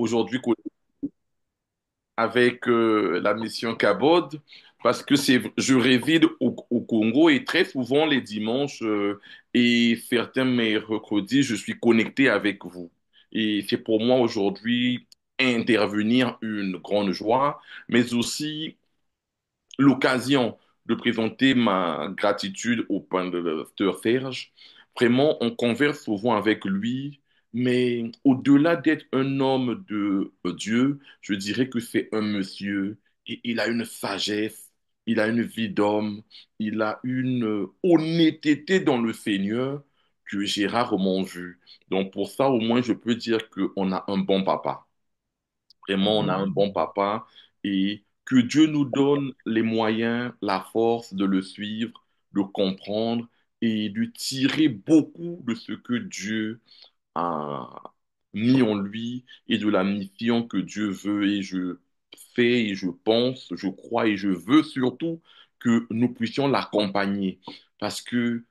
aujourd'hui avec la mission Cabod parce que je réside au Congo et très souvent les dimanches et certains mercredis, je suis connecté avec vous. Et c'est pour moi aujourd'hui intervenir une grande joie, mais aussi l'occasion de présenter ma gratitude au pasteur Serge. Vraiment, on converse souvent avec lui, mais au-delà d'être un homme de Dieu, je dirais que c'est un monsieur. Et il a une sagesse, il a une vie d'homme, il a une honnêteté dans le Seigneur que j'ai rarement vue. Donc pour ça, au moins, je peux dire qu'on a un bon papa. Vraiment, on a un bon papa et que Dieu nous donne les moyens, la force de le suivre, de comprendre et de tirer beaucoup de ce que Dieu a mis en lui et de la mission que Dieu veut. Et je fais et je pense, je crois et je veux surtout que nous puissions l'accompagner parce que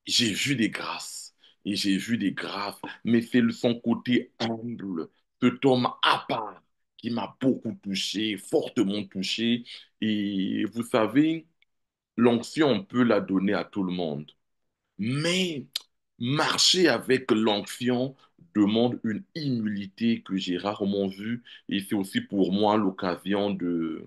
j'ai vu des grâces et j'ai vu des grâces, mais c'est son côté humble, cet homme à part qui m'a beaucoup touché, fortement touché. Et vous savez, l'onction, on peut la donner à tout le monde, mais marcher avec l'onction demande une humilité que j'ai rarement vue et c'est aussi pour moi l'occasion de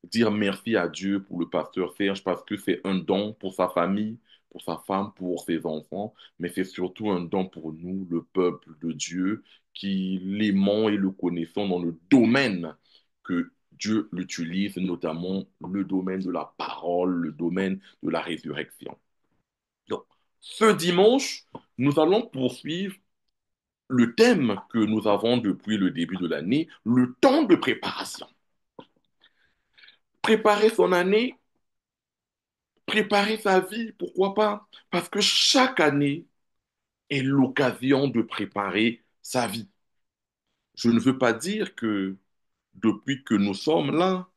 dire merci à Dieu pour le pasteur Serge parce que c'est un don pour sa famille, pour sa femme, pour ses enfants, mais c'est surtout un don pour nous, le peuple de Dieu, qui l'aimons et le connaissons dans le domaine que Dieu l'utilise, notamment le domaine de la parole, le domaine de la résurrection. Donc, ce dimanche, nous allons poursuivre le thème que nous avons depuis le début de l'année, le temps de préparation. Préparer son année, préparer sa vie, pourquoi pas? Parce que chaque année est l'occasion de préparer sa vie. Je ne veux pas dire que depuis que nous sommes là,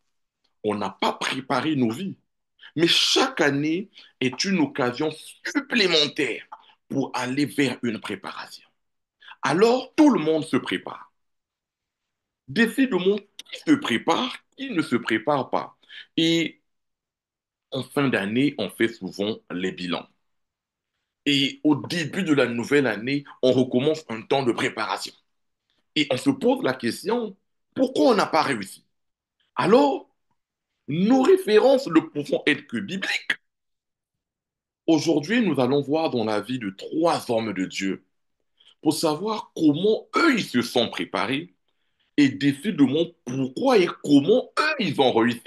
on n'a pas préparé nos vies. Mais chaque année est une occasion supplémentaire pour aller vers une préparation. Alors, tout le monde se prépare. Décidément, qui se prépare, qui ne se prépare pas. Et en fin d'année, on fait souvent les bilans. Et au début de la nouvelle année, on recommence un temps de préparation. Et on se pose la question, pourquoi on n'a pas réussi? Alors, nos références ne pouvant être que bibliques. Aujourd'hui, nous allons voir dans la vie de trois hommes de Dieu pour savoir comment eux, ils se sont préparés et décidément pourquoi et comment eux, ils ont réussi.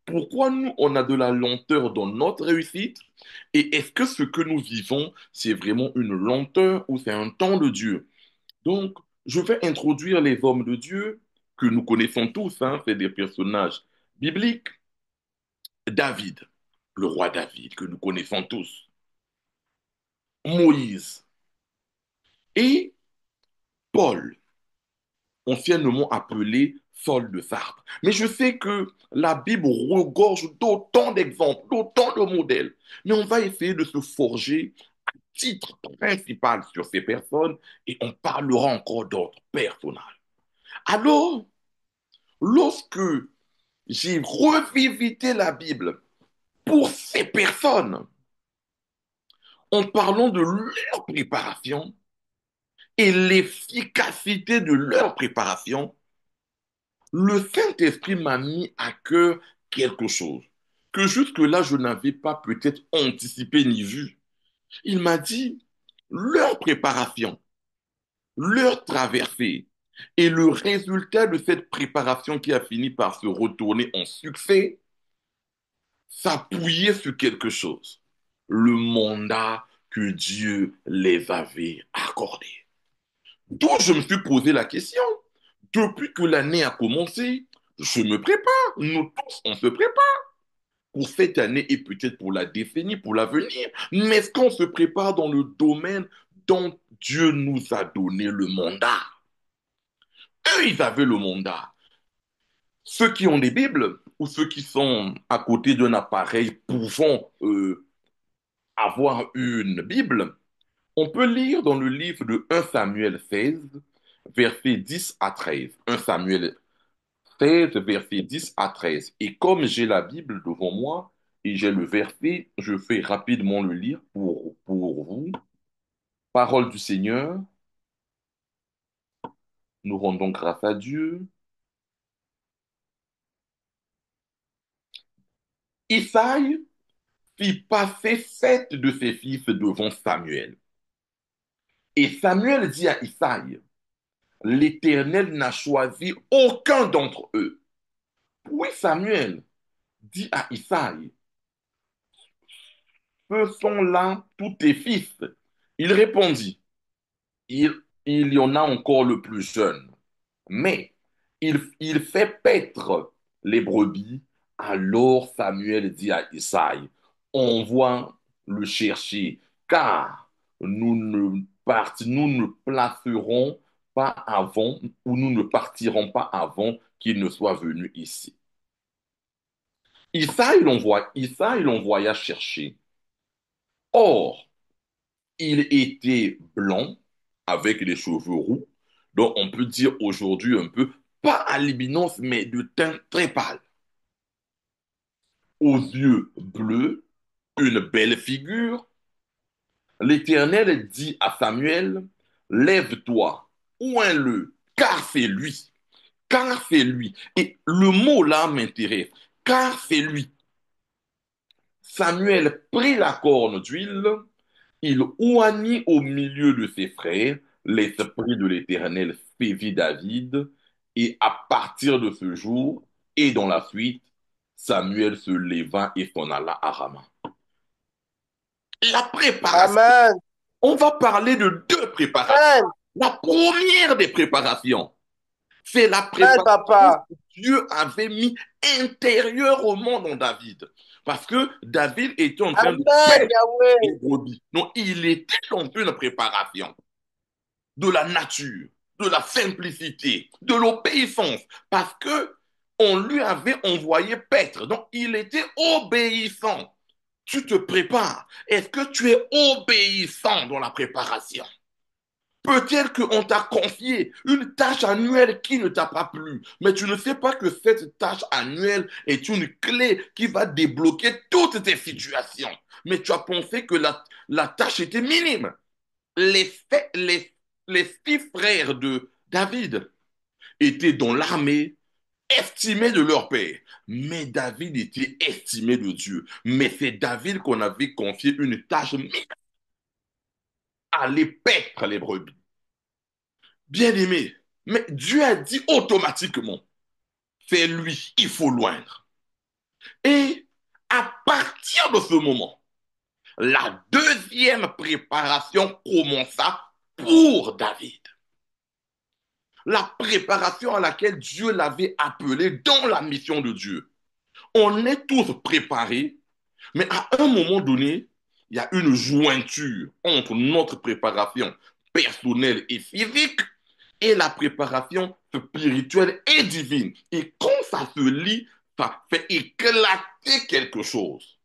Pourquoi nous, on a de la lenteur dans notre réussite? Et est-ce que ce que nous vivons, c'est vraiment une lenteur ou c'est un temps de Dieu? Donc, je vais introduire les hommes de Dieu que nous connaissons tous, hein, c'est des personnages bibliques. David, le roi David, que nous connaissons tous. Moïse et Paul, anciennement appelé Saul de Sartre. Mais je sais que la Bible regorge d'autant d'exemples, d'autant de modèles. Mais on va essayer de se forger un titre principal sur ces personnes et on parlera encore d'autres personnages. Alors, lorsque j'ai revisité la Bible pour ces personnes en parlant de leur préparation et l'efficacité de leur préparation, le Saint-Esprit m'a mis à cœur quelque chose que jusque-là, je n'avais pas peut-être anticipé ni vu. Il m'a dit, leur préparation, leur traversée et le résultat de cette préparation qui a fini par se retourner en succès, s'appuyer sur quelque chose, le mandat que Dieu les avait accordé. Donc, je me suis posé la question, depuis que l'année a commencé, je me prépare, nous tous, on se prépare pour cette année et peut-être pour la décennie, pour l'avenir. Mais est-ce qu'on se prépare dans le domaine dont Dieu nous a donné le mandat? Eux, ils avaient le mandat. Ceux qui ont des Bibles ou ceux qui sont à côté d'un appareil pouvant avoir une Bible, on peut lire dans le livre de 1 Samuel 16 versets 10 à 13. 1 Samuel 16, versets 10 à 13. Et comme j'ai la Bible devant moi et j'ai le verset, je vais rapidement le lire pour vous. Parole du Seigneur, nous rendons grâce à Dieu. Isaïe fit passer 7 de ses fils devant Samuel. Et Samuel dit à Isaïe, l'Éternel n'a choisi aucun d'entre eux. Puis Samuel dit à Isaïe, ce sont là tous tes fils. Il répondit, il, il y en a encore le plus jeune, mais il fait paître les brebis. Alors Samuel dit à Isaïe, envoie le chercher, car nous ne placerons pas avant, ou nous ne partirons pas avant qu'il ne soit venu ici. Isaïe l'envoya chercher. Or, il était blanc, avec les cheveux roux, donc on peut dire aujourd'hui un peu, pas albinos, mais de teint très pâle, aux yeux bleus, une belle figure. L'Éternel dit à Samuel, lève-toi, oins-le, car c'est lui, car c'est lui. Et le mot là m'intéresse, car c'est lui. Samuel prit la corne d'huile, il oignit au milieu de ses frères, l'esprit de l'Éternel saisit David, et à partir de ce jour et dans la suite, Samuel se leva et s'en alla à Rama. La préparation. Amen. On va parler de deux préparations. Amen. La première des préparations, c'est la Amen, préparation papa. que Dieu avait mis intérieurement dans David. Parce que David était en train de Amen, paître les Yahweh. brebis. Donc, il était dans une préparation de la nature, de la simplicité, de l'obéissance. Parce que on lui avait envoyé paître. Donc, il était obéissant. Tu te prépares. Est-ce que tu es obéissant dans la préparation? Peut-être qu'on t'a confié une tâche annuelle qui ne t'a pas plu, mais tu ne sais pas que cette tâche annuelle est une clé qui va débloquer toutes tes situations. Mais tu as pensé que la tâche était minime. Les, les, les 6 frères de David étaient dans l'armée, estimés de leur père. Mais David était estimé de Dieu. Mais c'est David qu'on avait confié une tâche minime, aller paître les brebis. Bien-aimé, mais Dieu a dit automatiquement, c'est lui, il faut loindre. Et à partir de ce moment, la deuxième préparation commença pour David. La préparation à laquelle Dieu l'avait appelé dans la mission de Dieu. On est tous préparés, mais à un moment donné, il y a une jointure entre notre préparation personnelle et physique et la préparation spirituelle et divine. Et quand ça se lie, ça fait éclater quelque chose.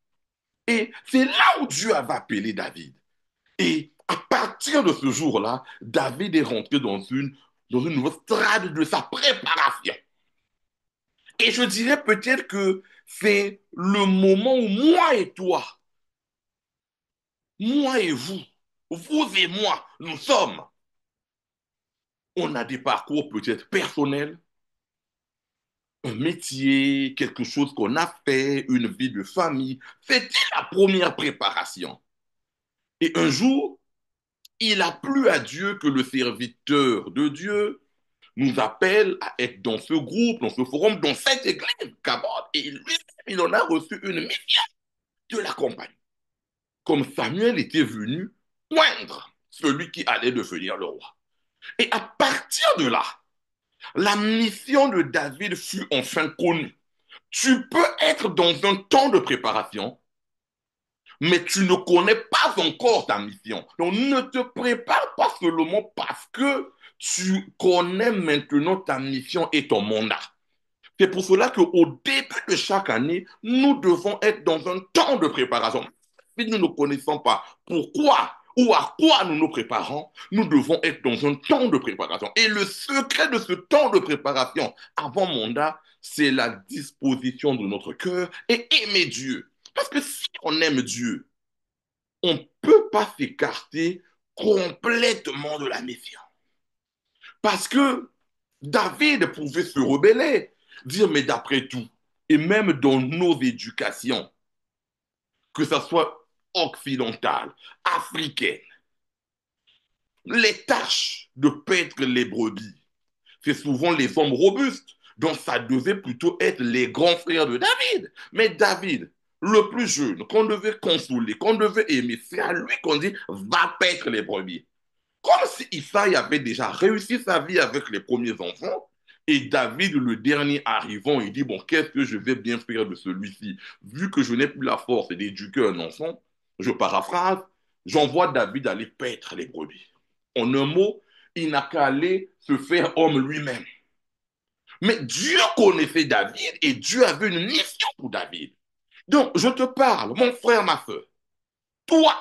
Et c'est là où Dieu avait appelé David. Et à partir de ce jour-là, David est rentré dans une nouvelle strade de sa préparation. Et je dirais peut-être que c'est le moment où moi et toi, moi et vous et moi, nous sommes. On a des parcours peut-être personnels, un métier, quelque chose qu'on a fait, une vie de famille. C'était la première préparation. Et un jour, il a plu à Dieu que le serviteur de Dieu nous appelle à être dans ce groupe, dans ce forum, dans cette église, Kabod. Et lui, il en a reçu une mission de l'accompagner. Comme Samuel était venu oindre celui qui allait devenir le roi. Et à partir de là, la mission de David fut enfin connue. Tu peux être dans un temps de préparation, mais tu ne connais pas encore ta mission. Donc ne te prépare pas seulement parce que tu connais maintenant ta mission et ton mandat. C'est pour cela qu'au début de chaque année, nous devons être dans un temps de préparation. Si nous ne connaissons pas pourquoi ou à quoi nous nous préparons, nous devons être dans un temps de préparation. Et le secret de ce temps de préparation avant mandat, c'est la disposition de notre cœur et aimer Dieu. Parce que si on aime Dieu, on ne peut pas s'écarter complètement de la méfiance. Parce que David pouvait se rebeller, dire, mais d'après tout, et même dans nos éducations, que ce soit occidentale, africaine, les tâches de paître les brebis, c'est souvent les hommes robustes. Donc ça devait plutôt être les grands frères de David. Mais David, le plus jeune, qu'on devait consoler, qu'on devait aimer, c'est à lui qu'on dit, va paître les brebis. Comme si Isaïe avait déjà réussi sa vie avec les premiers enfants, et David, le dernier arrivant, il dit, bon, qu'est-ce que je vais bien faire de celui-ci? Vu que je n'ai plus la force d'éduquer un enfant, je paraphrase, j'envoie David aller paître les brebis. En un mot, il n'a qu'à aller se faire homme lui-même. Mais Dieu connaissait David et Dieu avait une mission pour David. Donc, je te parle, mon frère, ma soeur, toi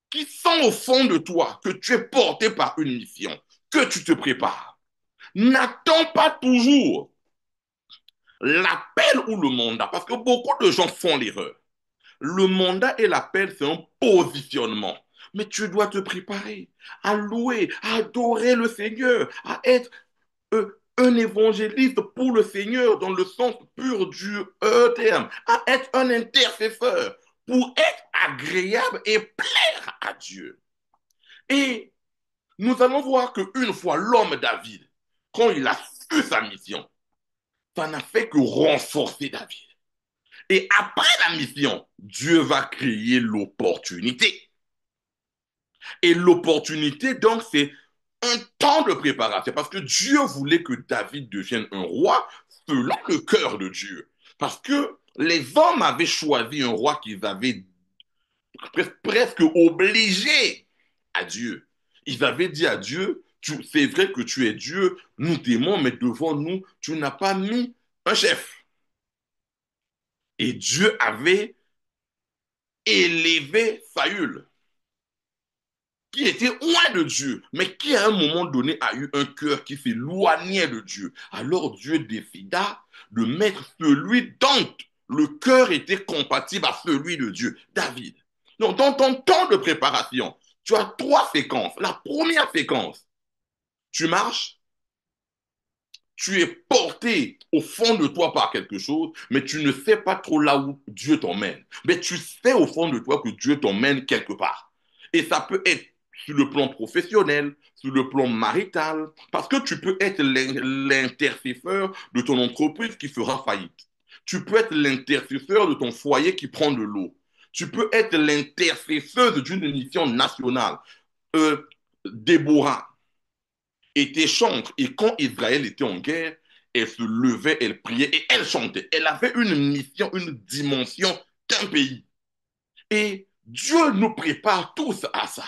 qui sens au fond de toi que tu es porté par une mission, que tu te prépares. N'attends pas toujours l'appel ou le mandat, parce que beaucoup de gens font l'erreur. Le mandat et l'appel, c'est un positionnement. Mais tu dois te préparer à louer, à adorer le Seigneur, à être un évangéliste pour le Seigneur dans le sens pur du terme, à être un intercesseur pour être agréable et plaire à Dieu. Et nous allons voir qu'une fois l'homme David, quand il a su sa mission, ça n'a fait que renforcer David. Et après la mission, Dieu va créer l'opportunité. Et l'opportunité, donc, c'est un temps de préparation. Parce que Dieu voulait que David devienne un roi selon le cœur de Dieu. Parce que les hommes avaient choisi un roi qu'ils avaient presque obligé à Dieu. Ils avaient dit à Dieu, c'est vrai que tu es Dieu, nous t'aimons, mais devant nous, tu n'as pas mis un chef. Et Dieu avait élevé Saül, qui était loin de Dieu, mais qui à un moment donné a eu un cœur qui s'éloignait de Dieu. Alors Dieu décida de mettre celui dont le cœur était compatible à celui de Dieu, David. Donc dans ton temps de préparation, tu as trois séquences. La première séquence, tu marches, tu es porté au fond de toi par quelque chose, mais tu ne sais pas trop là où Dieu t'emmène. Mais tu sais au fond de toi que Dieu t'emmène quelque part. Et ça peut être sur le plan professionnel, sur le plan marital, parce que tu peux être l'intercesseur de ton entreprise qui fera faillite. Tu peux être l'intercesseur de ton foyer qui prend de l'eau. Tu peux être l'intercesseuse d'une mission nationale. Déborah était chantre. Et quand Israël était en guerre, elle se levait, elle priait et elle chantait. Elle avait une mission, une dimension d'un pays. Et Dieu nous prépare tous à ça.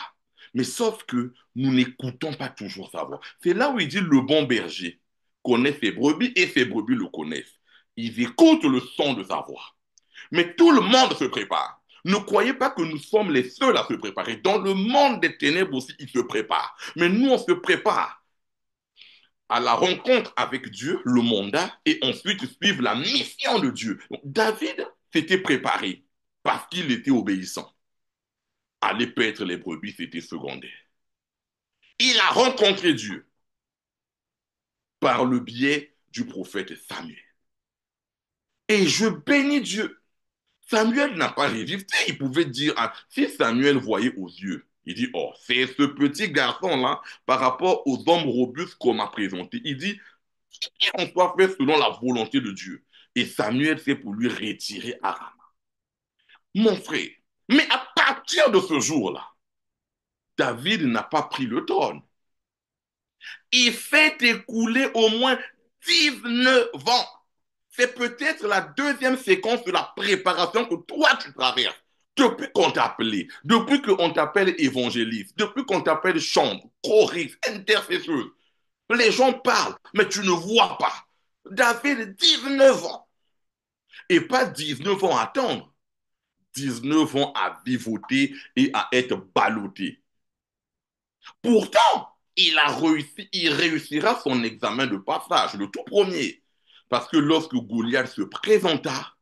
Mais sauf que nous n'écoutons pas toujours sa voix. C'est là où il dit le bon berger connaît ses brebis et ses brebis le connaissent. Ils écoutent le son de sa voix. Mais tout le monde se prépare. Ne croyez pas que nous sommes les seuls à se préparer. Dans le monde des ténèbres aussi, ils se préparent. Mais nous, on se prépare à la rencontre avec Dieu, le mandat, et ensuite suivre la mission de Dieu. Donc, David s'était préparé parce qu'il était obéissant. Aller paître les brebis, c'était secondaire. Il a rencontré Dieu par le biais du prophète Samuel. Et je bénis Dieu. Samuel n'a pas résisté. Il pouvait dire, ah, si Samuel voyait aux yeux, il dit, oh, c'est ce petit garçon-là par rapport aux hommes robustes qu'on m'a présenté. Il dit, on soit fait selon la volonté de Dieu. Et Samuel s'est pour lui retirer à Rama. Mon frère, mais à partir de ce jour-là, David n'a pas pris le trône. Il fait écouler au moins 19 ans. C'est peut-être la deuxième séquence de la préparation que toi tu traverses. Depuis qu'on t'appelle, depuis qu'on t'appelle évangéliste, depuis qu'on t'appelle chambre, choriste, intercesseuse, les gens parlent, mais tu ne vois pas. David, 19 ans. Et pas 19 ans à attendre. 19 ans à vivoter et à être ballotté. Pourtant, il réussira son examen de passage, le tout premier. Parce que lorsque Goliath se présenta,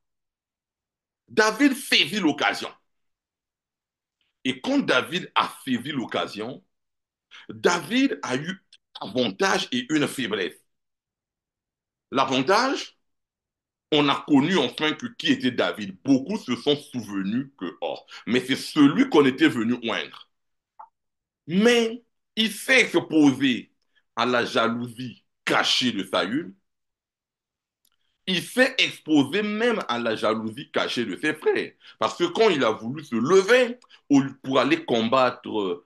David saisit l'occasion. Et quand David a saisi l'occasion, David a eu un avantage et une faiblesse. L'avantage, on a connu enfin que qui était David. Beaucoup se sont souvenus que, oh, mais c'est celui qu'on était venu oindre. Mais il s'est exposé à la jalousie cachée de Saül. Il s'est exposé même à la jalousie cachée de ses frères. Parce que quand il a voulu se lever pour aller combattre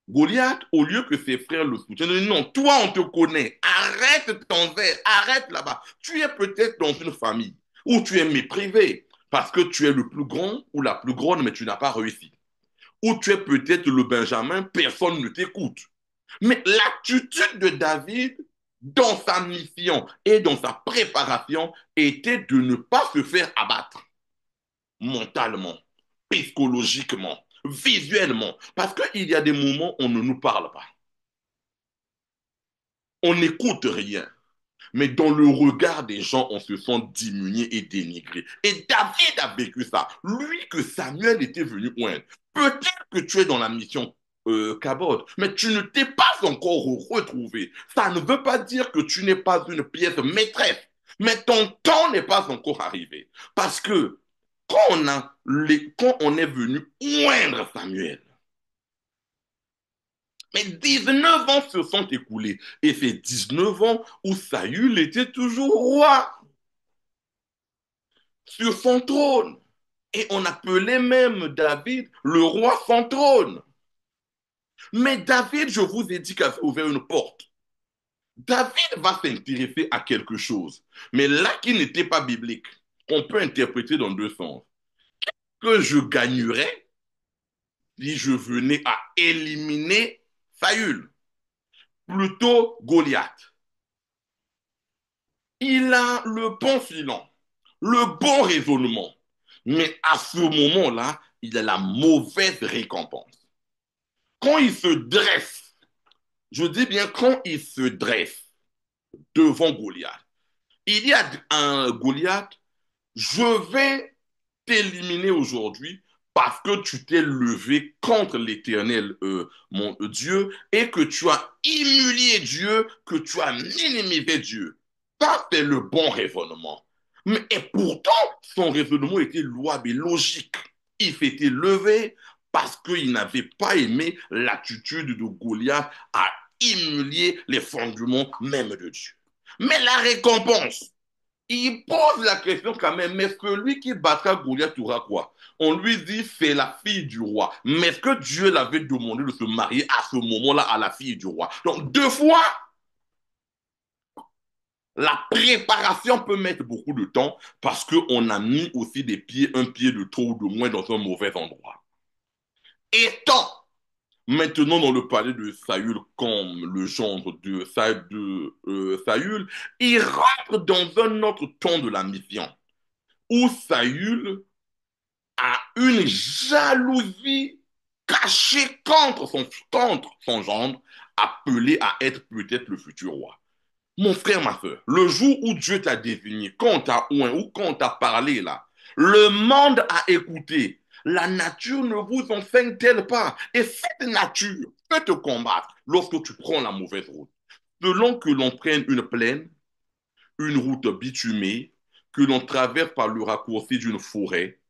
Goliath, au lieu que ses frères le soutiennent, il dit non, toi on te connaît, arrête ton verre, arrête là-bas. Tu es peut-être dans une famille où tu es méprisé parce que tu es le plus grand ou la plus grande, mais tu n'as pas réussi. Ou tu es peut-être le Benjamin, personne ne t'écoute. Mais l'attitude de David dans sa mission et dans sa préparation était de ne pas se faire abattre mentalement, psychologiquement, visuellement. Parce qu'il y a des moments où on ne nous parle pas. On n'écoute rien. Mais dans le regard des gens, on se sent diminué et dénigré. Et David a vécu ça. Lui que Samuel était venu oindre. Peut-être que tu es dans la mission Cabot, mais tu ne t'es pas encore retrouvé. Ça ne veut pas dire que tu n'es pas une pièce maîtresse, mais ton temps n'est pas encore arrivé. Parce que quand on est venu oindre Samuel, mais 19 ans se sont écoulés. Et c'est 19 ans où Saül était toujours roi sur son trône. Et on appelait même David le roi sans trône. Mais David, je vous ai dit qu'il a ouvert une porte. David va s'intéresser à quelque chose, mais là qui n'était pas biblique, qu'on peut interpréter dans deux sens. Que je gagnerais si je venais à éliminer Saül, plutôt Goliath. Il a le bon filon, le bon raisonnement. Mais à ce moment-là, il a la mauvaise récompense. Quand il se dresse, je dis bien quand il se dresse devant Goliath, il y a un Goliath, je vais t'éliminer aujourd'hui parce que tu t'es levé contre l'Éternel, mon Dieu, et que tu as humilié Dieu, que tu as minimisé Dieu. Ça, c'est le bon raisonnement. Mais, et pourtant, son raisonnement était louable et logique. Il s'était levé parce qu'il n'avait pas aimé l'attitude de Goliath à humilier les fondements même de Dieu. Mais la récompense, il pose la question quand même, mais celui qui battra Goliath aura quoi? On lui dit, c'est la fille du roi. Mais est-ce que Dieu l'avait demandé de se marier à ce moment-là à la fille du roi? Donc, deux fois, la préparation peut mettre beaucoup de temps parce qu'on a mis aussi un pied de trop ou de moins dans un mauvais endroit. Étant maintenant dans le palais de Saül comme le gendre de Saül, il rentre dans un autre temps de la mission où Saül a une jalousie cachée contre son gendre, appelé à être peut-être le futur roi. Mon frère, ma soeur, le jour où Dieu t'a désigné, quand on t'a oint ou quand on t'a parlé là, le monde a écouté. La nature ne vous enseigne-t-elle pas? Et cette nature peut te combattre lorsque tu prends la mauvaise route. Selon que l'on prenne une plaine, une route bitumée, que l'on traverse par le raccourci d'une forêt,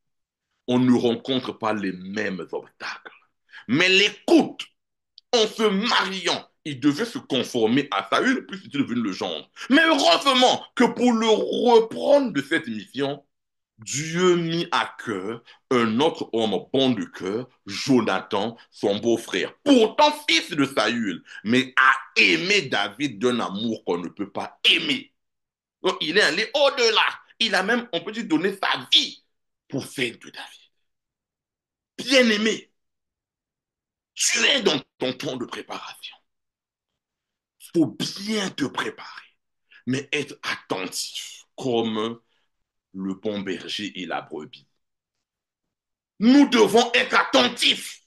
on ne rencontre pas les mêmes obstacles. Mais l'écoute, en se mariant, il devait se conformer à Saül, puisqu'il est devenu le gendre. Mais heureusement que pour le reprendre de cette mission, Dieu mit à cœur un autre homme bon de cœur, Jonathan, son beau-frère, pourtant fils de Saül, mais a aimé David d'un amour qu'on ne peut pas aimer. Donc il est allé au-delà. Il a même, on peut dire, donné sa vie pour celle de David. Bien-aimé, tu es dans ton temps de préparation. Il faut bien te préparer, mais être attentif comme le bon berger et la brebis. Nous devons être attentifs.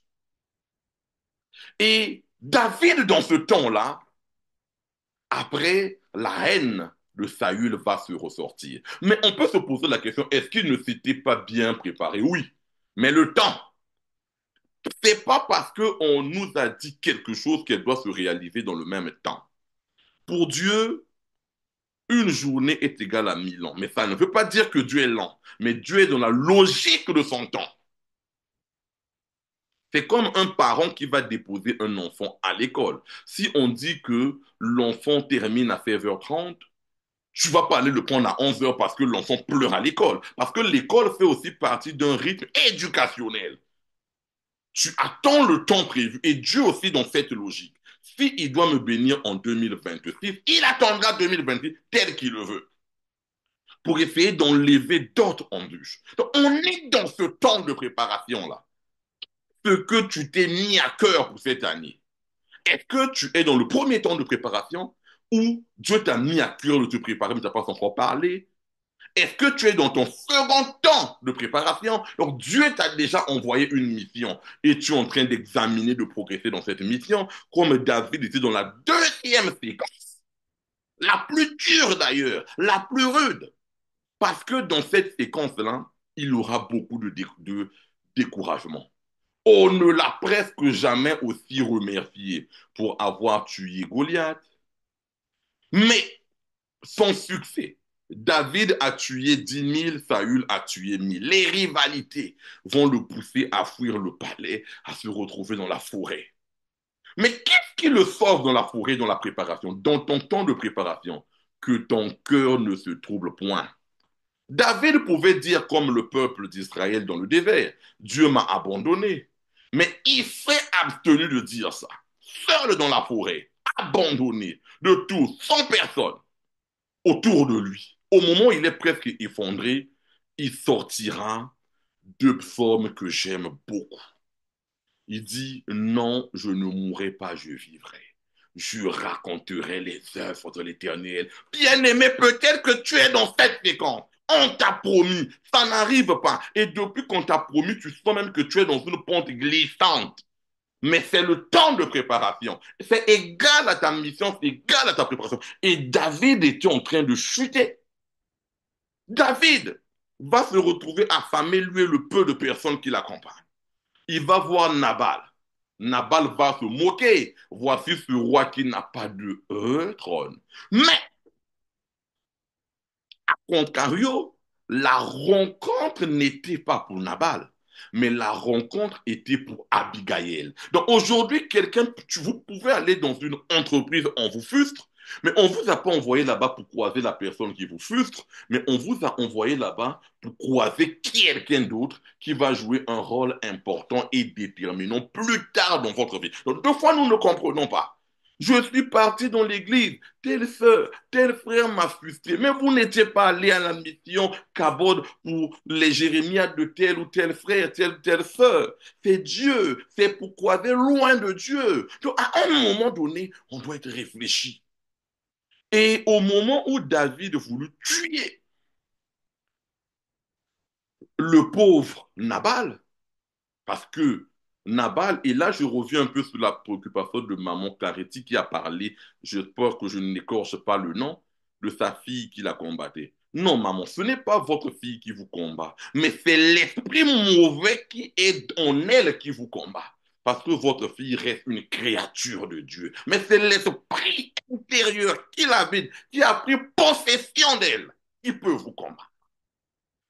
Et David, dans ce temps-là, après, la haine de Saül va se ressortir. Mais on peut se poser la question, est-ce qu'il ne s'était pas bien préparé? Oui. Mais le temps, c'est pas parce qu'on nous a dit quelque chose qu'elle doit se réaliser dans le même temps. Pour Dieu, une journée est égale à 1000 ans. Mais ça ne veut pas dire que Dieu est lent. Mais Dieu est dans la logique de son temps. C'est comme un parent qui va déposer un enfant à l'école. Si on dit que l'enfant termine à 16h30, tu vas pas aller le prendre à 11h parce que l'enfant pleure à l'école. Parce que l'école fait aussi partie d'un rythme éducationnel. Tu attends le temps prévu. Et Dieu aussi dans cette logique. Si il doit me bénir en 2026, il attendra 2026 tel qu'il le veut pour essayer d'enlever d'autres embûches. Donc, on est dans ce temps de préparation-là. Ce que tu t'es mis à cœur pour cette année. Est-ce que tu es dans le premier temps de préparation ou Dieu t'a mis à cœur de te préparer, mais tu n'as pas encore parlé? Est-ce que tu es dans ton second temps de préparation? Donc Dieu t'a déjà envoyé une mission et tu es en train d'examiner, de progresser dans cette mission, comme David était dans la deuxième séquence, la plus dure d'ailleurs, la plus rude. Parce que dans cette séquence-là, il aura beaucoup de découragement. On ne l'a presque jamais aussi remercié pour avoir tué Goliath. Mais son succès, David a tué 10 000, Saül a tué 1000. Les rivalités vont le pousser à fuir le palais, à se retrouver dans la forêt. Mais qu'est-ce qui le sauve dans la forêt, dans la préparation, dans ton temps de préparation? Que ton cœur ne se trouble point. David pouvait dire comme le peuple d'Israël dans le désert, Dieu m'a abandonné. Mais il s'est abstenu de dire ça. Seul dans la forêt, abandonné de tout, sans personne autour de lui. Au moment où il est presque effondré, il sortira deux psaumes que j'aime beaucoup. Il dit, non, je ne mourrai pas, je vivrai. Je raconterai les œuvres de l'Éternel. Bien-aimé, peut-être que tu es dans cette séquence. On t'a promis, ça n'arrive pas. Et depuis qu'on t'a promis, tu sens même que tu es dans une pente glissante. Mais c'est le temps de préparation. C'est égal à ta mission, c'est égal à ta préparation. Et David était en train de chuter. David va se retrouver affamé, lui et le peu de personnes qui l'accompagnent. Il va voir Nabal. Nabal va se moquer. Voici ce roi qui n'a pas de trône. Mais, à contrario, la rencontre n'était pas pour Nabal, mais la rencontre était pour Abigail. Donc aujourd'hui, vous pouvez aller dans une entreprise, on vous frustre, mais on ne vous a pas envoyé là-bas pour croiser la personne qui vous frustre, mais on vous a envoyé là-bas pour croiser quelqu'un d'autre qui va jouer un rôle important et déterminant plus tard dans votre vie. Donc deux fois, nous ne comprenons pas. Je suis parti dans l'église, telle sœur, tel frère m'a frustré, mais vous n'étiez pas allé à la mission Kabod pour les jérémiades de tel ou tel frère, telle ou telle sœur. C'est Dieu, c'est pour croiser loin de Dieu. Donc, à un moment donné, on doit être réfléchi. Et au moment où David voulut tuer le pauvre Nabal, parce que Nabal, et là je reviens un peu sur la préoccupation de maman Claretti qui a parlé, j'espère que je n'écorche pas le nom, de sa fille qui la combattait. Non, maman, ce n'est pas votre fille qui vous combat, mais c'est l'esprit mauvais qui est en elle qui vous combat. Parce que votre fille reste une créature de Dieu. Mais c'est l'esprit intérieur qui l'habite, qui a pris possession d'elle, qui peut vous combattre.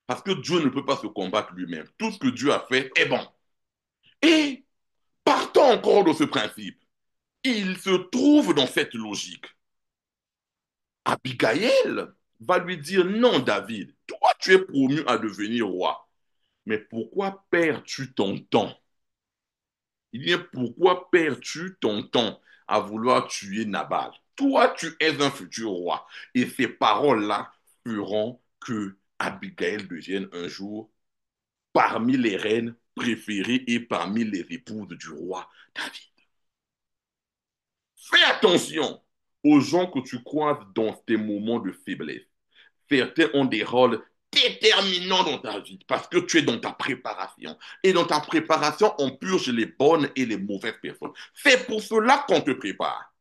Parce que Dieu ne peut pas se combattre lui-même. Tout ce que Dieu a fait est bon. Et partons encore de ce principe. Il se trouve dans cette logique. Abigail va lui dire, non, David, toi, tu es promu à devenir roi. Mais pourquoi perds-tu ton temps? Il dit, pourquoi perds-tu ton temps à vouloir tuer Nabal? Toi, tu es un futur roi. Et ces paroles-là feront que Abigail devienne un jour parmi les reines préférées et parmi les épouses du roi David. Fais attention aux gens que tu croises dans tes moments de faiblesse. Certains ont des rôles déterminant dans ta vie parce que tu es dans ta préparation. Et dans ta préparation, on purge les bonnes et les mauvaises personnes. C'est pour cela qu'on te prépare.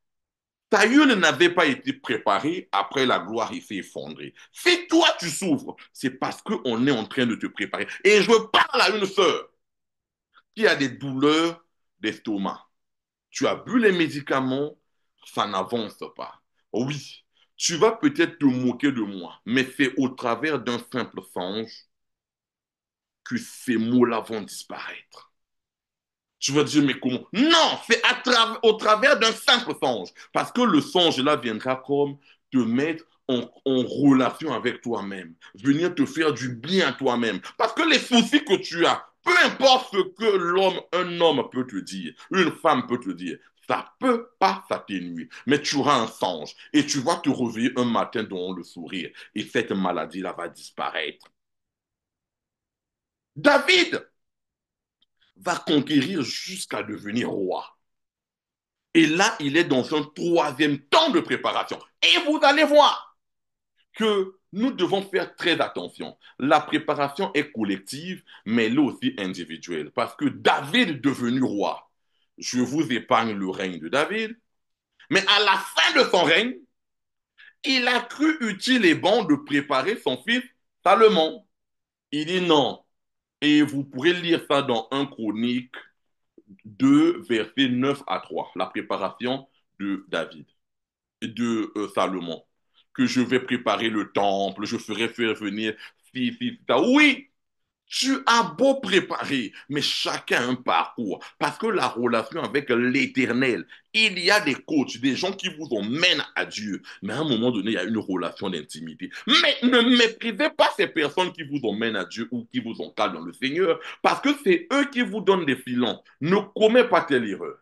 Saül n'avait pas été préparé après la gloire, il s'est effondré. Si toi tu souffres, c'est parce qu'on est en train de te préparer. Et je parle à une sœur qui a des douleurs d'estomac. Tu as bu les médicaments, ça n'avance pas. Oui, tu vas peut-être te moquer de moi, mais c'est au travers d'un simple songe que ces mots-là vont disparaître. Tu vas dire, mais comment? Non, c'est au travers d'un simple songe. Parce que le songe-là viendra comme te mettre en relation avec toi-même, venir te faire du bien à toi-même. Parce que les soucis que tu as, peu importe ce que un homme peut te dire, une femme peut te dire, ça ne peut pas s'atténuer. Mais tu auras un songe et tu vas te réveiller un matin dans le sourire et cette maladie-là va disparaître. David va conquérir jusqu'à devenir roi. Et là, il est dans un troisième temps de préparation. Et vous allez voir que nous devons faire très attention. La préparation est collective, mais elle est aussi individuelle. Parce que David devenu roi, je vous épargne le règne de David, mais à la fin de son règne, il a cru utile et bon de préparer son fils Salomon. Il dit non. Et vous pourrez lire ça dans 1 Chronique 2, versets 9 à 3, la préparation de David. De Salomon, que je vais préparer le temple, je ferai faire venir si, ça. Oui, tu as beau préparer, mais chacun a un parcours. Parce que la relation avec l'Éternel, il y a des coachs, des gens qui vous emmènent à Dieu. Mais à un moment donné, il y a une relation d'intimité. Mais ne méprisez pas ces personnes qui vous emmènent à Dieu ou qui vous encadrent dans le Seigneur, parce que c'est eux qui vous donnent des filons. Ne commets pas telle erreur.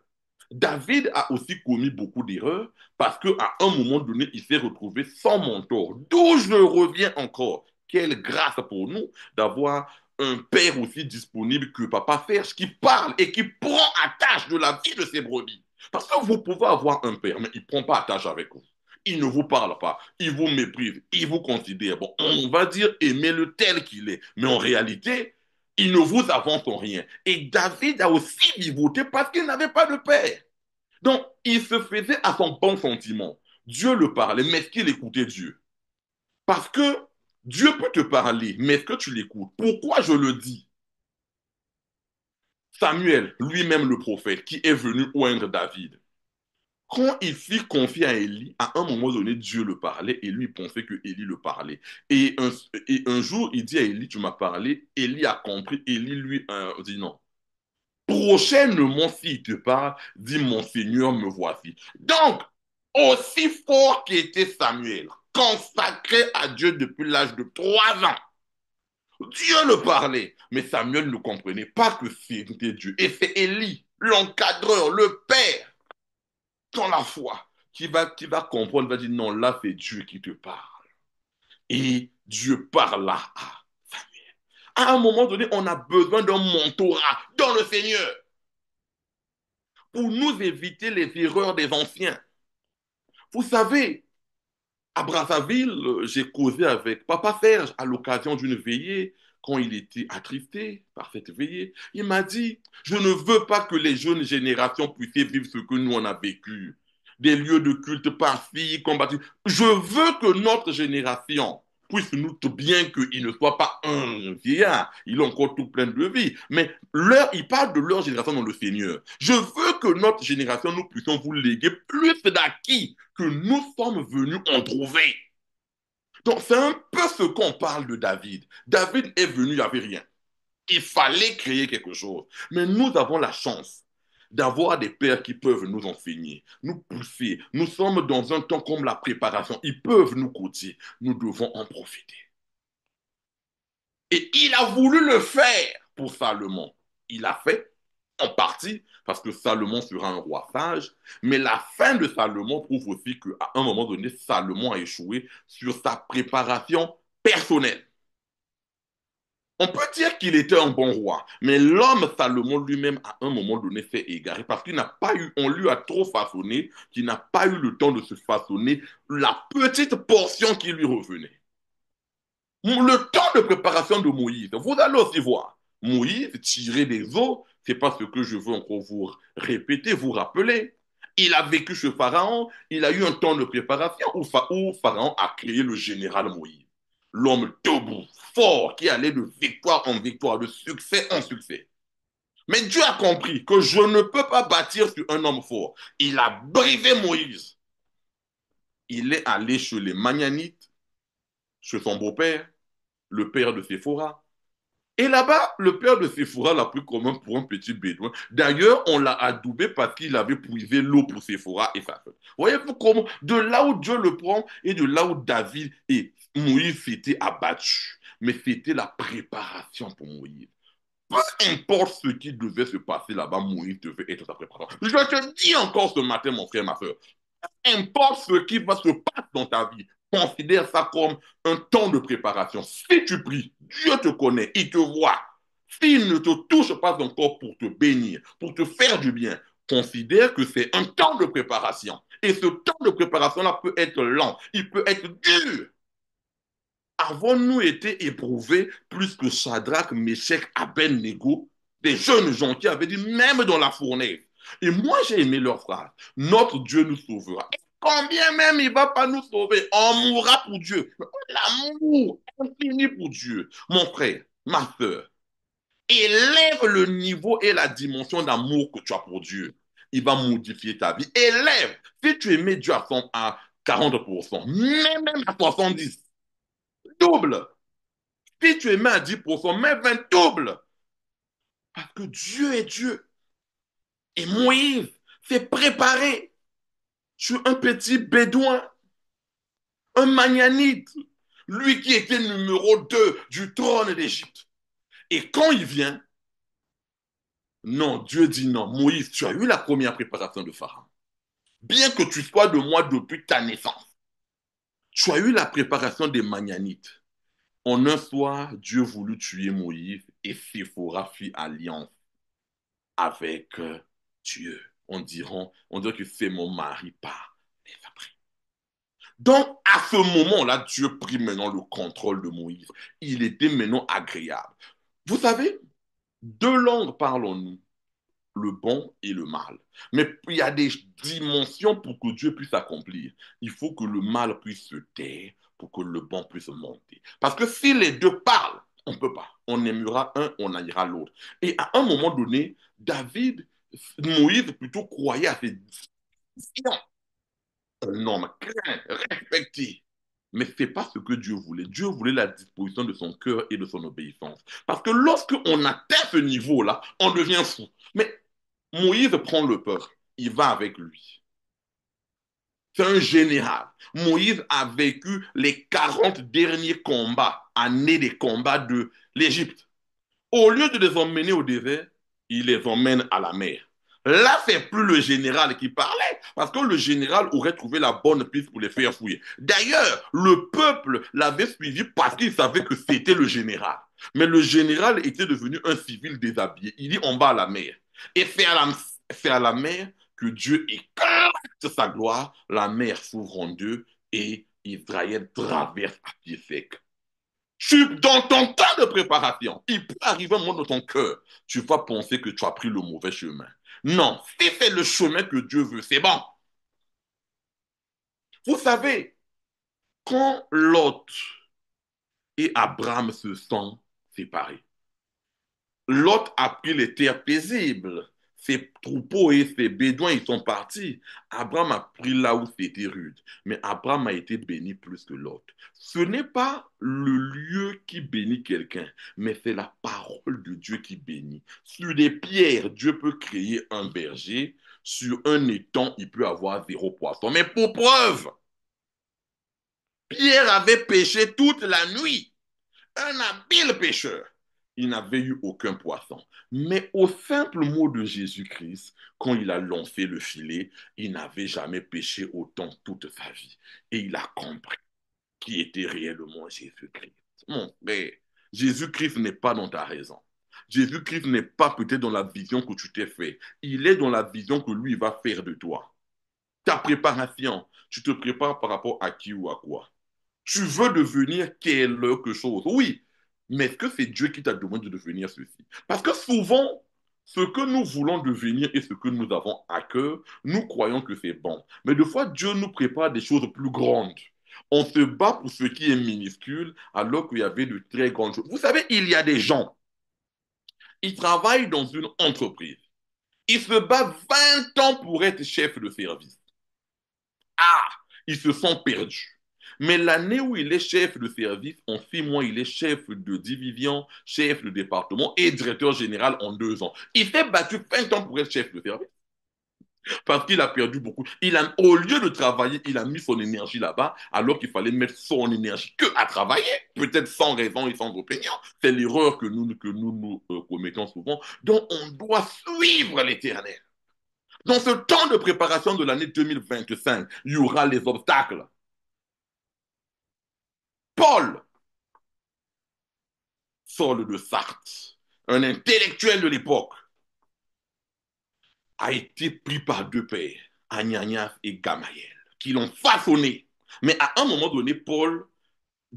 David a aussi commis beaucoup d'erreurs parce qu'à un moment donné, il s'est retrouvé sans mentor. D'où je reviens encore. Quelle grâce pour nous d'avoir un père aussi disponible que Papa Serge qui parle et qui prend à tâche de la vie de ses brebis. Parce que vous pouvez avoir un père, mais il ne prend pas à tâche avec vous. Il ne vous parle pas, il vous méprise, il vous considère. Bon, on va dire aimez-le tel qu'il est. Mais en réalité, il ne vous avance en rien. Et David a aussi vivoté parce qu'il n'avait pas de père. Donc, il se faisait à son bon sentiment. Dieu le parlait, mais est-ce qu'il écoutait Dieu? Parce que Dieu peut te parler, mais est-ce que tu l'écoutes? Pourquoi je le dis? Samuel, lui-même le prophète, qui est venu oindre David, quand il s'y confié à Élie, à un moment donné, Dieu le parlait et lui pensait que Élie le parlait. Et un jour, il dit à Élie, tu m'as parlé. Élie a compris. Élie lui dit non. Prochainement, s'il te parle, dis mon Seigneur, me voici. Donc, aussi fort qu'était Samuel, consacré à Dieu depuis l'âge de 3 ans, Dieu le parlait, mais Samuel ne comprenait pas que c'était Dieu. Et c'est Élie, l'encadreur, le père, dans la foi, qui va comprendre, va dire non, là c'est Dieu qui te parle. Et Dieu parla à Samuel. À un moment donné, on a besoin d'un mentorat dans le Seigneur pour nous éviter les erreurs des anciens. Vous savez, à Brazzaville, j'ai causé avec Papa Serge à l'occasion d'une veillée, quand il était attristé par cette veillée. Il m'a dit, je ne veux pas que les jeunes générations puissent vivre ce que nous on a vécu. Des lieux de culte par-ci, combattus. Je veux que notre génération puisse nous, bien qu'il ne soit pas un vieillard, il a encore tout plein de vie, mais il parle de leur génération dans le Seigneur. Je veux que notre génération, nous puissions vous léguer plus d'acquis que nous sommes venus en trouver. Donc, c'est un peu ce qu'on parle de David. David est venu, il n'y avait rien. Il fallait créer quelque chose. Mais nous avons la chance d'avoir des pères qui peuvent nous enseigner, nous pousser. Nous sommes dans un temps comme la préparation. Ils peuvent nous coacher. Nous devons en profiter. Et il a voulu le faire pour Salomon. Il a fait en partie parce que Salomon sera un roi sage, mais la fin de Salomon prouve aussi qu'à un moment donné, Salomon a échoué sur sa préparation personnelle. On peut dire qu'il était un bon roi, mais l'homme Salomon lui-même, à un moment donné, s'est égaré parce qu'il n'a pas eu, on lui a trop façonné, qu'il n'a pas eu le temps de se façonner la petite portion qui lui revenait. Le temps de préparation de Moïse, vous allez aussi voir. Moïse, tirer des eaux, c'est pas ce que je veux encore vous répéter, vous rappeler. Il a vécu chez Pharaon, il a eu un temps de préparation où Pharaon a créé le général Moïse. L'homme debout, fort, qui allait de victoire en victoire, de succès en succès. Mais Dieu a compris que je ne peux pas bâtir sur un homme fort. Il a brisé Moïse. Il est allé chez les Magnanites, chez son beau-père, le père de Séphora. Et là-bas, le père de Séphora l'a pris comme un pour un petit bédouin. D'ailleurs, on l'a adoubé parce qu'il avait puisé l'eau pour Séphora et sa femme. Voyez-vous comment, de là où Dieu le prend et de là où David et Moïse s'étaient abattus. Mais c'était la préparation pour Moïse. Peu importe ce qui devait se passer là-bas, Moïse devait être sa préparation. Je te dis encore ce matin, mon frère, ma soeur, importe ce qui va se passer dans ta vie, considère ça comme un temps de préparation. Si tu pries, Dieu te connaît, il te voit. S'il ne te touche pas encore pour te bénir, pour te faire du bien, considère que c'est un temps de préparation. Et ce temps de préparation-là peut être lent, il peut être dur. Avons-nous été éprouvés plus que Shadrach, Meshach, Abednego, des jeunes gens qui avaient dit même dans la fournaise. Et moi, j'ai aimé leur phrase. Notre Dieu nous sauvera. Et combien même il ne va pas nous sauver, on mourra pour Dieu. L'amour infini pour Dieu. Mon frère, ma soeur, élève le niveau et la dimension d'amour que tu as pour Dieu. Il va modifier ta vie. Élève. Si tu aimais Dieu à 40%, même à 70%, double. Si tu es mis à 10%, mets 20 double. Parce que Dieu est Dieu. Et Moïse s'est préparé sur un petit bédouin, un magnanite, lui qui était numéro 2 du trône d'Égypte. Et quand il vient, non, Dieu dit non. Moïse, tu as eu la première préparation de Pharaon. Bien que tu sois de moi depuis ta naissance, tu as eu la préparation des magnanites. En un soir, Dieu voulut tuer Moïse et Séphora fit alliance avec Dieu. On dirait que c'est mon mari par les après. Donc, à ce moment-là, Dieu prit maintenant le contrôle de Moïse. Il était maintenant agréable. Vous savez, deux langues parlons-nous, le bon et le mal. Mais il y a des dimensions pour que Dieu puisse accomplir. Il faut que le mal puisse se taire pour que le bon puisse monter. Parce que si les deux parlent, on ne peut pas. On aimera un, on haïra l'autre. Et à un moment donné, Moïse plutôt croyait à ses décisions. Un homme craint, respecté. Mais ce n'est pas ce que Dieu voulait. Dieu voulait la disposition de son cœur et de son obéissance. Parce que lorsqu'on atteint ce niveau-là, on devient fou. Mais Moïse prend le peuple, il va avec lui. C'est un général. Moïse a vécu les 40 derniers combats, années des combats de l'Égypte. Au lieu de les emmener au désert, il les emmène à la mer. Là, c'est plus le général qui parlait, parce que le général aurait trouvé la bonne piste pour les faire fouiller. D'ailleurs, le peuple l'avait suivi parce qu'il savait que c'était le général. Mais le général était devenu un civil déshabillé. Il dit, on va à la mer. Et c'est à la mer que Dieu éclate sa gloire. La mer s'ouvre en deux et Israël traverse à pied sec. Dans ton temps de préparation, il peut arriver un moment dans ton cœur, tu vas penser que tu as pris le mauvais chemin. Non, si c'est le chemin que Dieu veut, c'est bon. Vous savez, quand Lot et Abraham se sont séparés, Lot a pris les terres paisibles. Ses troupeaux et ses bédouins, ils sont partis. Abraham a pris là où c'était rude. Mais Abraham a été béni plus que Lot. Ce n'est pas le lieu qui bénit quelqu'un, mais c'est la parole de Dieu qui bénit. Sur des pierres, Dieu peut créer un berger. Sur un étang, il peut avoir 0 poisson. Mais pour preuve, Pierre avait pêché toute la nuit. Un habile pêcheur. Il n'avait eu aucun poisson. Mais au simple mot de Jésus-Christ, quand il a lancé le filet, il n'avait jamais pêché autant toute sa vie. Et il a compris qui était réellement Jésus-Christ. Mon frère, Jésus-Christ n'est pas dans ta raison. Jésus-Christ n'est pas peut-être dans la vision que tu t'es fait. Il est dans la vision que lui va faire de toi. Ta préparation, tu te prépares par rapport à qui ou à quoi? Tu veux devenir quelque chose. Oui, mais est-ce que c'est Dieu qui t'a demandé de devenir ceci? Parce que souvent, ce que nous voulons devenir et ce que nous avons à cœur, nous croyons que c'est bon. Mais des fois, Dieu nous prépare des choses plus grandes. On se bat pour ce qui est minuscule alors qu'il y avait de très grandes choses. Vous savez, il y a des gens, ils travaillent dans une entreprise. Ils se battent 20 ans pour être chef de service. Ah, ils se sont perdus. Mais l'année où il est chef de service, en 6 mois, il est chef de division, chef de département et directeur général en 2 ans. Il s'est battu 20 ans pour être chef de service parce qu'il a perdu beaucoup. Au lieu de travailler, il a mis son énergie là-bas alors qu'il fallait mettre son énergie que à travailler, peut-être sans raison et sans opinion. C'est l'erreur que nous commettons souvent. Donc, on doit suivre l'éternel. Dans ce temps de préparation de l'année 2025, il y aura les obstacles. Paul, Saul de Sarthe, un intellectuel de l'époque, a été pris par deux pères, Ananias et Gamaël, qui l'ont façonné. Mais à un moment donné, Paul,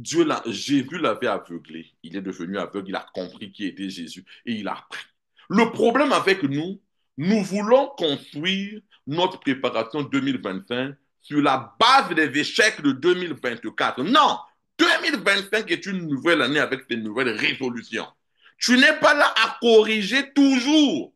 Jésus l'avait aveuglé. Il est devenu aveugle, il a compris qui était Jésus et il a appris. Le problème avec nous, nous voulons construire notre préparation 2025 sur la base des échecs de 2024. Non, 2025 est une nouvelle année avec des nouvelles résolutions. Tu n'es pas là à corriger toujours.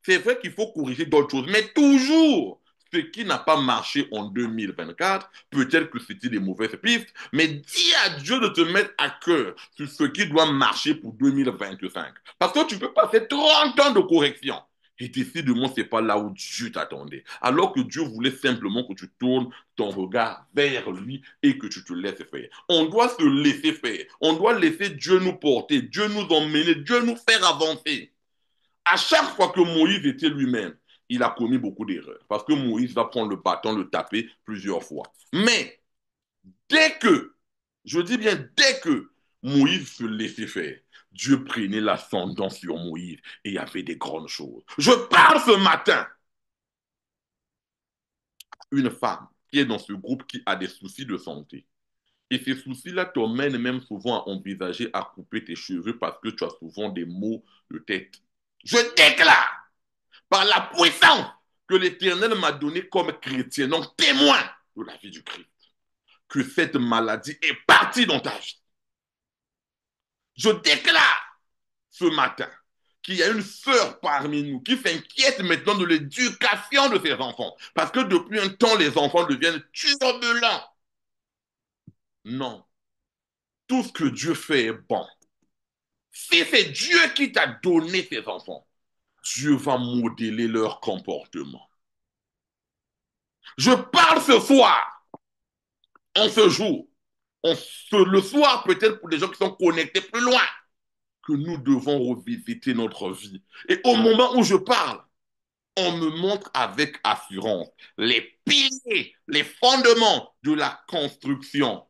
C'est vrai qu'il faut corriger d'autres choses, mais toujours ce qui n'a pas marché en 2024, peut-être que c'était des mauvaises pistes, mais dis à Dieu de te mettre à cœur sur ce qui doit marcher pour 2025. Parce que tu peux passer 30 ans de correction. Et décidément, ce n'est pas là où Dieu t'attendait. Alors que Dieu voulait simplement que tu tournes ton regard vers lui et que tu te laisses faire. On doit se laisser faire. On doit laisser Dieu nous porter, Dieu nous emmener, Dieu nous faire avancer. À chaque fois que Moïse était lui-même, il a commis beaucoup d'erreurs. Parce que Moïse va prendre le bâton, le taper plusieurs fois. Mais dès que, je dis bien dès que Moïse se laissait faire, Dieu prenait l'ascendant sur Moïse et il y avait des grandes choses. Je parle ce matin une femme qui est dans ce groupe qui a des soucis de santé. Et ces soucis-là t'emmènent même souvent à envisager à couper tes cheveux parce que tu as souvent des maux de tête. Je déclare par la puissance que l'Éternel m'a donnée comme chrétien, donc témoin de la vie du Christ, que cette maladie est partie dans ta vie. Je déclare ce matin qu'il y a une sœur parmi nous qui s'inquiète maintenant de l'éducation de ses enfants, parce que depuis un temps, les enfants deviennent turbulents. Non, tout ce que Dieu fait est bon. Si c'est Dieu qui t'a donné ces enfants, Dieu va modeler leur comportement. Je parle ce soir, en ce jour, le soir peut-être pour les gens qui sont connectés plus loin, que nous devons revisiter notre vie. Et au moment où je parle, on me montre avec assurance les piliers, les fondements de la construction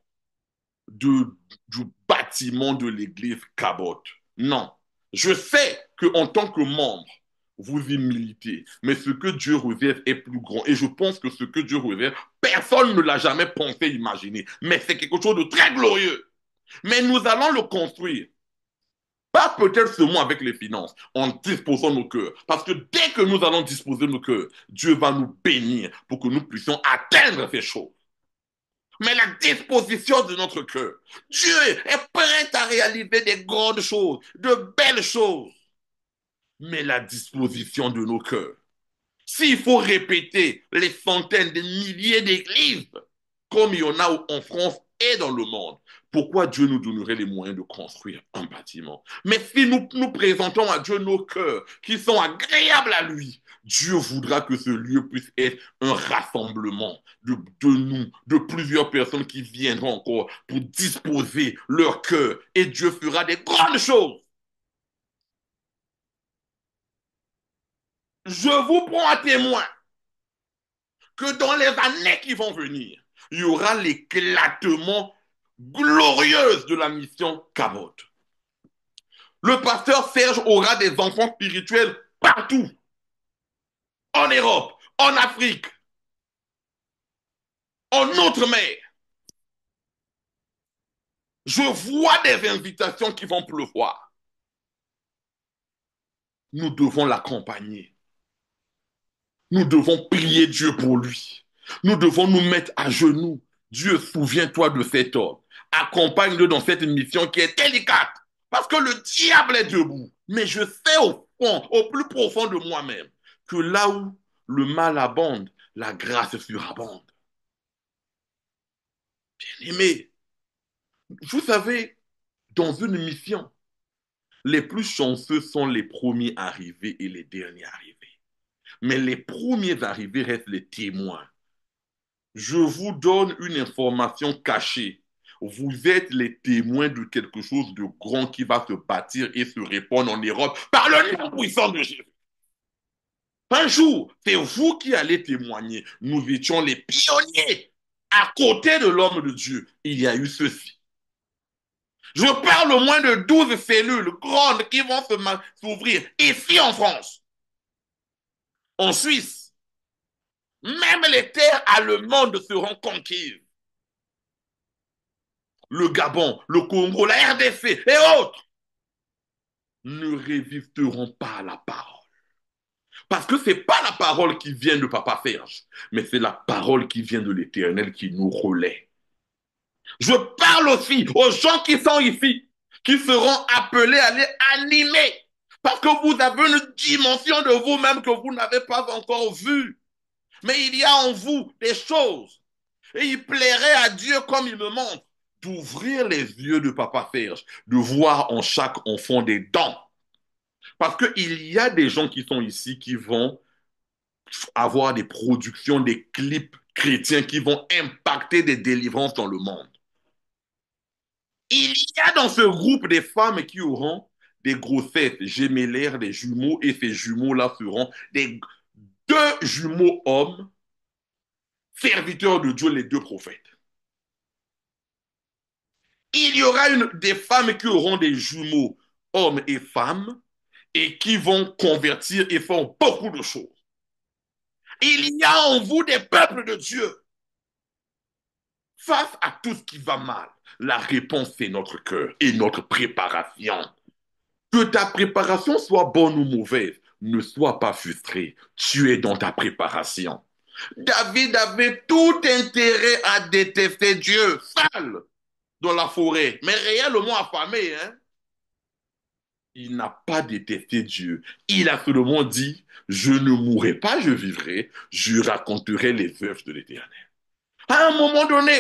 de, du bâtiment de l'église Cabot. Non. Je sais qu'en tant que membre, vous y militez, mais ce que Dieu réserve est plus grand. Et je pense que ce que Dieu réserve, personne ne l'a jamais pensé, imaginé. Mais c'est quelque chose de très glorieux. Mais nous allons le construire. Pas peut-être seulement avec les finances, en disposant nos cœurs. Parce que dès que nous allons disposer nos cœurs, Dieu va nous bénir pour que nous puissions atteindre ces choses. Mais la disposition de notre cœur, Dieu est prêt à réaliser des grandes choses, de belles choses. Mais la disposition de nos cœurs, s'il faut répéter les centaines de milliers d'églises, comme il y en a en France et dans le monde, pourquoi Dieu nous donnerait les moyens de construire un bâtiment? Mais si nous présentons à Dieu nos cœurs qui sont agréables à lui, Dieu voudra que ce lieu puisse être un rassemblement de nous, de plusieurs personnes qui viendront encore pour disposer leur cœur et Dieu fera des grandes choses. Je vous prends à témoin que dans les années qui vont venir, il y aura l'éclatement glorieux de la mission Cabot. Le pasteur Serge aura des enfants spirituels partout, en Europe, en Afrique, en Outre-mer. Je vois des invitations qui vont pleuvoir. Nous devons l'accompagner. Nous devons prier Dieu pour lui. Nous devons nous mettre à genoux. Dieu, souviens-toi de cet homme. Accompagne-le dans cette mission qui est délicate. Parce que le diable est debout. Mais je sais au fond, au plus profond de moi-même, que là où le mal abonde, la grâce surabonde. Bien aimé, vous savez, dans une mission, les plus chanceux sont les premiers arrivés et les derniers arrivés. Mais les premiers arrivés restent les témoins. Je vous donne une information cachée. Vous êtes les témoins de quelque chose de grand qui va se bâtir et se répandre en Europe par le nom puissant de Jésus. Un jour, c'est vous qui allez témoigner. Nous étions les pionniers. À côté de l'homme de Dieu, il y a eu ceci. Je parle au moins de 12 cellules grandes qui vont s'ouvrir ici en France, en Suisse. Même les terres allemandes seront conquises. Le Gabon, le Congo, la RDC et autres ne résisteront pas à la parole. Parce que ce n'est pas la parole qui vient de Papa Serge, mais c'est la parole qui vient de l'Éternel qui nous relaie. Je parle aussi aux gens qui sont ici, qui seront appelés à les animer. Parce que vous avez une dimension de vous-même que vous n'avez pas encore vue. Mais il y a en vous des choses. Et il plairait à Dieu, comme il me montre, d'ouvrir les yeux de Papa Serge, de voir en chaque enfant des dons. Parce qu'il y a des gens qui sont ici qui vont avoir des productions, des clips chrétiens qui vont impacter des délivrances dans le monde. Il y a dans ce groupe des femmes qui auront des grossesses gémellaires, des jumeaux, et ces jumeaux-là seront des deux jumeaux hommes, serviteurs de Dieu, les deux prophètes. Il y aura des femmes qui auront des jumeaux, hommes et femmes, et qui vont convertir et faire beaucoup de choses. Il y a en vous des peuples de Dieu. Face à tout ce qui va mal, la réponse, c'est notre cœur et notre préparation. Que ta préparation soit bonne ou mauvaise, ne sois pas frustré. Tu es dans ta préparation. David avait tout intérêt à détester Dieu, seul, dans la forêt, mais réellement affamé. Hein? Il n'a pas détesté Dieu. Il a seulement dit, je ne mourrai pas, je vivrai, je raconterai les œuvres de l'Éternel. À un moment donné,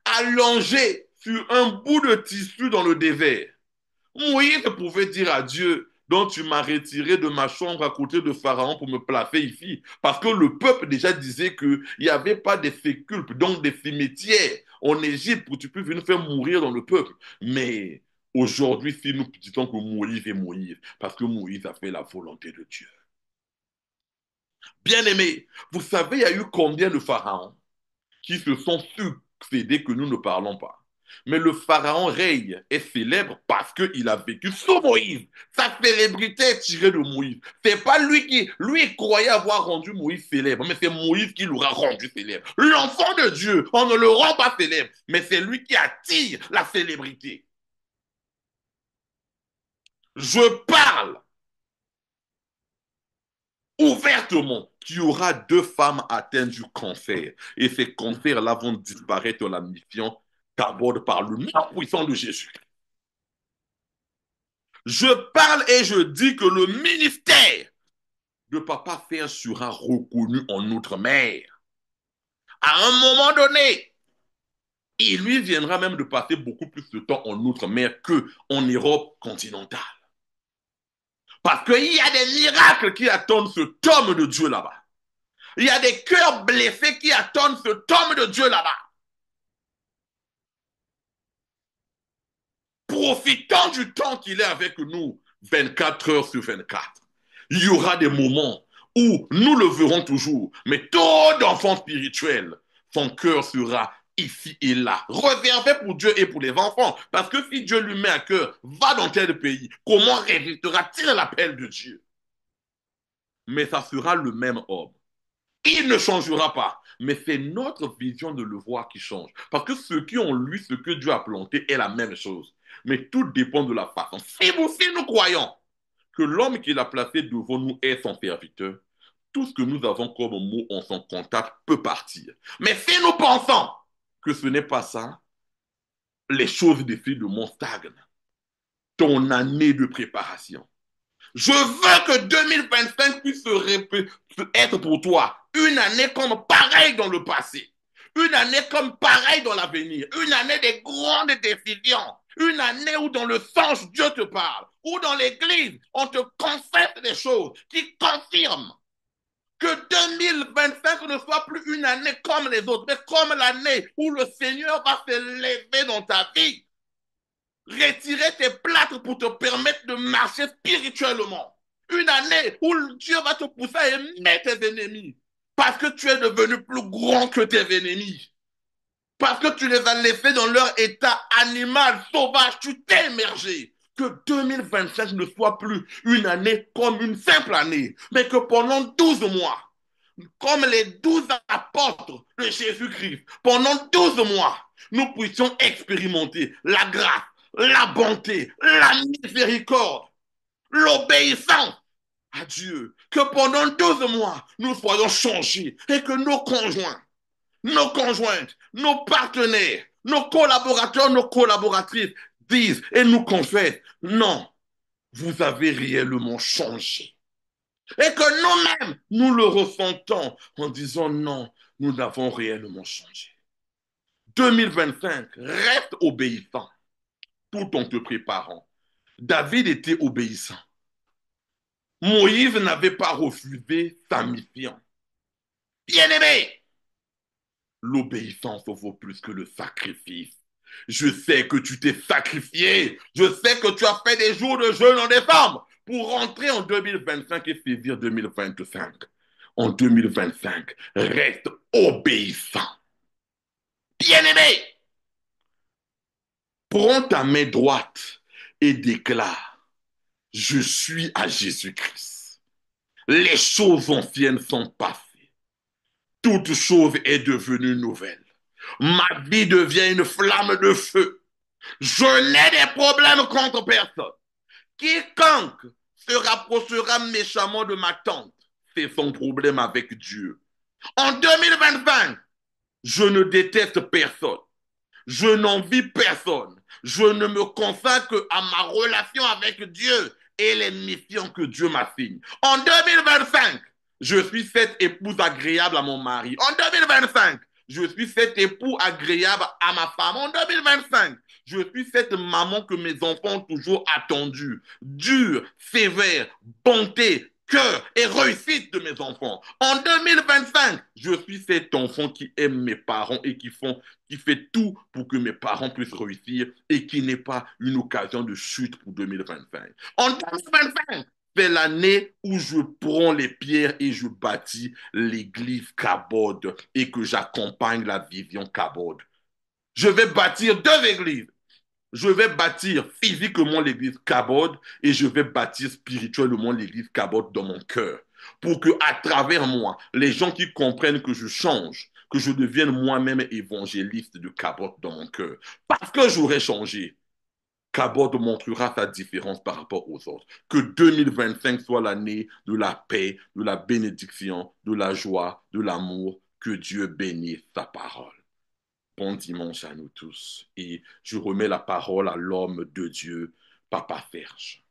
allongé sur un bout de tissu dans le désert, Moïse pouvait dire à Dieu, donc tu m'as retiré de ma chambre à côté de Pharaon pour me placer ici. Parce que le peuple déjà disait qu'il n'y avait pas de sépulcres, donc des cimetières en Égypte pour que tu puisses venir faire mourir dans le peuple. Mais aujourd'hui, si nous disons que Moïse est Moïse, parce que Moïse a fait la volonté de Dieu. Bien aimé, vous savez, il y a eu combien de pharaons qui se sont succédés que nous ne parlons pas. Mais le pharaon règne est célèbre parce qu'il a vécu sous Moïse. Sa célébrité est tirée de Moïse. C'est pas lui croyait avoir rendu Moïse célèbre, mais c'est Moïse qui l'aura rendu célèbre. L'enfant de Dieu, on ne le rend pas célèbre, mais c'est lui qui attire la célébrité. Je parle ouvertement qu'il y aura deux femmes atteintes du cancer. Et ces cancers-là vont disparaître dans la mission qu'aborde par le nom puissant de Jésus. Je parle et je dis que le ministère de Papa Fer sera reconnu en Outre-mer. À un moment donné, il lui viendra même de passer beaucoup plus de temps en Outre-mer qu'en Europe continentale. Parce qu'il y a des miracles qui attendent cet homme de Dieu là-bas. Il y a des cœurs blessés qui attendent cet homme de Dieu là-bas. Profitant du temps qu'il est avec nous, 24 heures sur 24. Il y aura des moments où nous le verrons toujours, mais tout enfant spirituel, son cœur sera ici et là, réservé pour Dieu et pour les enfants. Parce que si Dieu lui met à cœur, va dans tel pays, comment résistera-t-il à l'appel de Dieu? Mais ça sera le même homme. Il ne changera pas. Mais c'est notre vision de le voir qui change. Parce que ceux qui ont lu ce que Dieu a planté est la même chose. Mais tout dépend de la façon. Si nous croyons que l'homme qu'il a placé devant nous est son serviteur, tout ce que nous avons comme mot en son contact peut partir. Mais si nous pensons que ce n'est pas ça, les choses décidément stagnent. Ton année de préparation. Je veux que 2025 puisse être pour toi une année comme pareille dans le passé, une année comme pareille dans l'avenir, une année des grandes décisions, une année où dans le sens Dieu te parle, où dans l'église on te confesse des choses qui confirment que 2025 ne soit plus une année comme les autres, mais comme l'année où le Seigneur va s'élever dans ta vie, retirer tes plâtres pour te permettre de marcher spirituellement. Une année où Dieu va te pousser à aimer tes ennemis parce que tu es devenu plus grand que tes ennemis. Parce que tu les as laissés dans leur état animal, sauvage, tu t'es émergé. Que 2025 ne soit plus une année comme une simple année, mais que pendant 12 mois, comme les 12 apôtres de Jésus-Christ, pendant 12 mois, nous puissions expérimenter la grâce, la bonté, la miséricorde, l'obéissance à Dieu. Que pendant 12 mois, nous soyons changés et que nos conjointes, nos partenaires, nos collaborateurs, nos collaboratrices disent et nous confessent, non, vous avez réellement changé. Et que nous-mêmes, nous le ressentons en disant non, nous avons réellement changé. 2025, reste obéissant tout en te préparant. David était obéissant. Moïse n'avait pas refusé sa mission. Bien-aimé, l'obéissance vaut plus que le sacrifice. Je sais que tu t'es sacrifié. Je sais que tu as fait des jours de jeûne en décembre pour rentrer en 2025 et saisir 2025. En 2025, reste obéissant. Bien-aimé, prends ta main droite et déclare, je suis à Jésus-Christ. Les choses anciennes sont passées. Toute chose est devenue nouvelle. Ma vie devient une flamme de feu. Je n'ai des problèmes contre personne. Quiconque se rapprochera méchamment de ma tante, c'est son problème avec Dieu. En 2025, je ne déteste personne. Je n'envie personne. Je ne me consacre qu'à ma relation avec Dieu et les missions que Dieu m'assigne. En 2025, je suis cette épouse agréable à mon mari. En 2025, je suis cet époux agréable à ma femme. En 2025, je suis cette maman que mes enfants ont toujours attendue. Dure, sévère, bonté, cœur et réussite de mes enfants. En 2025, je suis cet enfant qui aime mes parents et qui fait tout pour que mes parents puissent réussir et qui n'est pas une occasion de chute pour 2025. En 2025, c'est l'année où je prends les pierres et je bâtis l'église Kabod et que j'accompagne la vision Kabod. Je vais bâtir deux églises. Je vais bâtir physiquement l'église Kabod et je vais bâtir spirituellement l'église Kabod dans mon cœur. Pour que, à travers moi, les gens qui comprennent que je change, que je devienne moi-même évangéliste de Kabod dans mon cœur. Parce que j'aurai changé. Kabod montrera sa différence par rapport aux autres. Que 2025 soit l'année de la paix, de la bénédiction, de la joie, de l'amour. Que Dieu bénisse sa parole. Bon dimanche à nous tous. Et je remets la parole à l'homme de Dieu, Papa Serge.